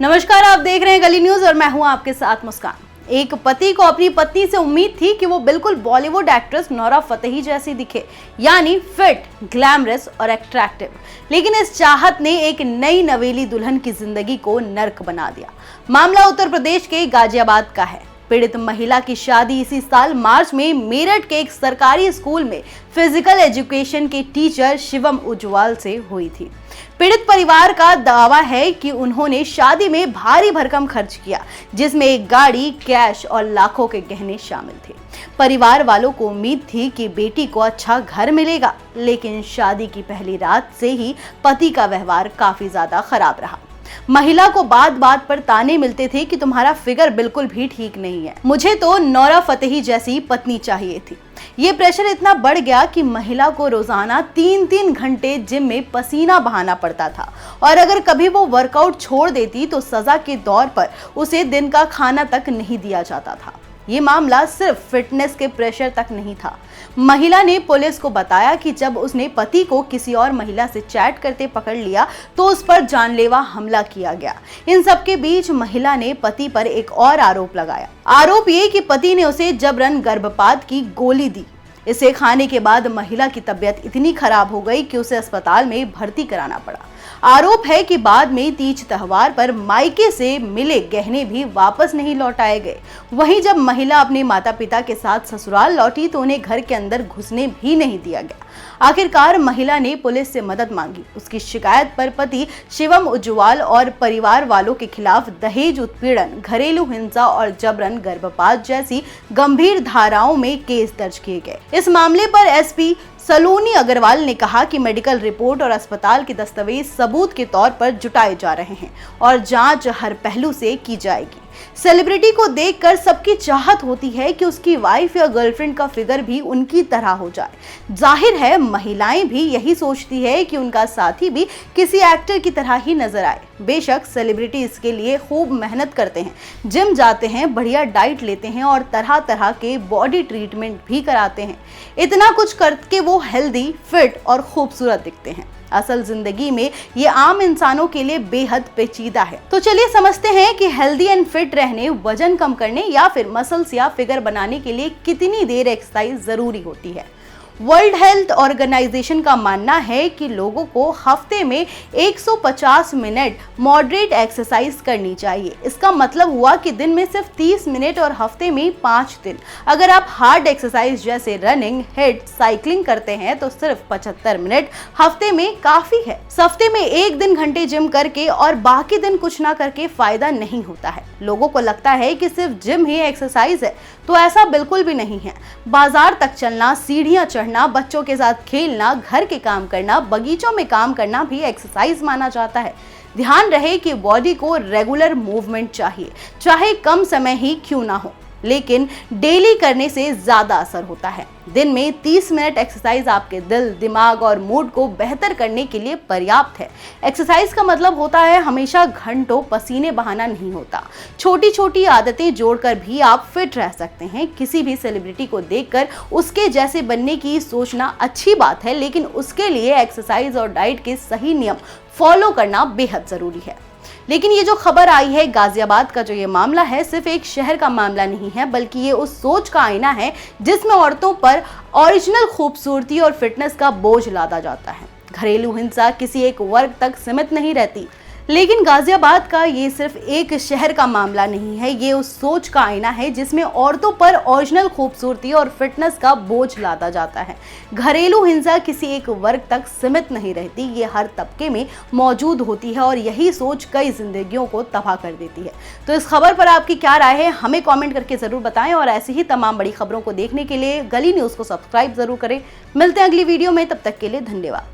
नमस्कार, आप देख रहे हैं गली न्यूज और मैं हूं आपके साथ मुस्कान। एक पति को अपनी पत्नी से उम्मीद थी कि वो बिल्कुल बॉलीवुड एक्ट्रेस नोरा फतेही जैसी दिखे, यानी फिट, ग्लैमरस और अट्रैक्टिव। लेकिन इस चाहत ने एक नई नवेली दुल्हन की जिंदगी को नर्क बना दिया। मामला उत्तर प्रदेश के गाजियाबाद का है। पीड़ित महिला की शादी इसी साल मार्च में मेरठ के एक सरकारी स्कूल में फिजिकल एजुकेशन के टीचर शिवम उज्ज्वल से हुई थी। पीड़ित परिवार का दावा है कि उन्होंने शादी में भारी भरकम खर्च किया, जिसमें एक गाड़ी, कैश और लाखों के गहने शामिल थे। परिवार वालों को उम्मीद थी कि बेटी को अच्छा घर मिलेगा, लेकिन शादी की पहली रात से ही पति का व्यवहार काफी ज्यादा खराब रहा। महिला को बात बात पर ताने मिलते थे कि तुम्हारा फिगर बिल्कुल भी ठीक नहीं है, मुझे तो नोरा फतेही जैसी पत्नी चाहिए थी। ये प्रेशर इतना बढ़ गया कि महिला को रोजाना 3-3 घंटे जिम में पसीना बहाना पड़ता था, और अगर कभी वो वर्कआउट छोड़ देती तो सजा के तौर पर उसे दिन का खाना तक नहीं दिया जाता था। ये मामला सिर्फ फिटनेस के प्रेशर तक नहीं था। महिला ने पुलिस को बताया कि जब उसने पति को किसी और महिला से चैट करते पकड़ लिया तो उस पर जानलेवा हमला किया गया। इन सब के बीच महिला ने पति पर एक और आरोप लगाया। आरोप ये कि पति ने उसे जबरन गर्भपात की गोली दी। इसे खाने के बाद महिला की तबीयत इतनी खराब हो गई कि उसे अस्पताल में भर्ती कराना पड़ा। आरोप है कि बाद में तीज त्योहार पर मायके से मिले गहने भी वापस नहीं लौटाए गए। वहीं जब महिला अपने माता पिता के साथ ससुराल लौटी तो उन्हें घर के अंदर घुसने भी नहीं दिया गया। आखिरकार महिला ने पुलिस से मदद मांगी। उसकी शिकायत पर पति शिवम उज्ज्वल और परिवार वालों के खिलाफ दहेज उत्पीड़न, घरेलू हिंसा और जबरन गर्भपात जैसी गंभीर धाराओं में केस दर्ज किए गए। इस मामले पर एसपी सलोनी अग्रवाल ने कहा कि मेडिकल रिपोर्ट और अस्पताल के दस्तावेज सबूत के तौर पर जुटाए जा रहे हैं और जांच हर पहलू से की जाएगी। सेलिब्रिटी को देखकर सबकी चाहत होती है कि उसकी वाइफ या गर्लफ्रेंड का फिगर भी उनकी तरह हो जाए। जाहिर है महिलाएं भी यही सोचती है कि उनका साथी भी किसी एक्टर की तरह ही नजर आए। बेशक सेलिब्रिटी इसके लिए खूब मेहनत करते हैं, जिम जाते हैं, बढ़िया डाइट लेते हैं और तरह तरह के बॉडी ट्रीटमेंट भी कराते हैं। इतना कुछ करके वो हेल्दी, फिट और खूबसूरत दिखते हैं। असल जिंदगी में ये आम इंसानों के लिए बेहद पेचीदा है। तो चलिए समझते हैं कि हेल्दी एंड फिट रहने, वजन कम करने या फिर मसल्स या फिगर बनाने के लिए कितनी देर एक्सरसाइज जरूरी होती है। वर्ल्ड हेल्थ ऑर्गेनाइजेशन का मानना है कि लोगों को हफ्ते में 150 मिनट मॉडरेट एक्सरसाइज करनी चाहिए। इसका मतलब हुआ कि दिन में सिर्फ 30 मिनट और हफ्ते में 5 दिन। अगर आप हार्ड एक्सरसाइज जैसे रनिंग, हिट, साइकिलिंग करते हैं तो सिर्फ 75 मिनट हफ्ते में काफी है। हफ्ते में एक दिन घंटे जिम करके और बाकी दिन कुछ ना करके फायदा नहीं होता है। लोगों को लगता है कि सिर्फ जिम ही एक्सरसाइज है, तो ऐसा बिल्कुल भी नहीं है। बाजार तक चलना, सीढ़ियां चढ़ना, बच्चों के साथ खेलना, घर के काम करना, बगीचों में काम करना भी एक्सरसाइज माना जाता है। ध्यान रहे कि बॉडी को रेगुलर मूवमेंट चाहिए, चाहे कम समय ही क्यों ना हो, लेकिन डेली करने से ज्यादा असर होता है। दिन में 30 मिनट एक्सरसाइज आपके दिल, दिमाग और मूड को बेहतर करने के लिए पर्याप्त है। एक्सरसाइज का मतलब होता है हमेशा घंटों पसीने बहाना नहीं होता। छोटी छोटी आदतें जोड़कर भी आप फिट रह सकते हैं। किसी भी सेलिब्रिटी को देखकर उसके जैसे बनने की सोचना अच्छी बात है, लेकिन उसके लिए एक्सरसाइज और डाइट के सही नियम फॉलो करना बेहद जरूरी है। लेकिन ये जो खबर आई है, गाजियाबाद का जो ये मामला है, सिर्फ एक शहर का मामला नहीं है, बल्कि ये उस सोच का आईना है जिसमें औरतों पर ओरिजिनल खूबसूरती और फिटनेस का बोझ लादा जाता है। घरेलू हिंसा किसी एक वर्ग तक सीमित नहीं रहती, लेकिन गाजियाबाद का ये सिर्फ एक शहर का मामला नहीं है, ये उस सोच का आईना है जिसमें औरतों पर ओरिजिनल खूबसूरती और फिटनेस का बोझ लादा जाता है। घरेलू हिंसा किसी एक वर्ग तक सीमित नहीं रहती, ये हर तबके में मौजूद होती है और यही सोच कई जिंदगियों को तबाह कर देती है। तो इस खबर पर आपकी क्या राय है, हमें कॉमेंट करके जरूर बताएं और ऐसी ही तमाम बड़ी खबरों को देखने के लिए गली न्यूज को सब्सक्राइब जरूर करें। मिलते हैं अगली वीडियो में, तब तक के लिए धन्यवाद।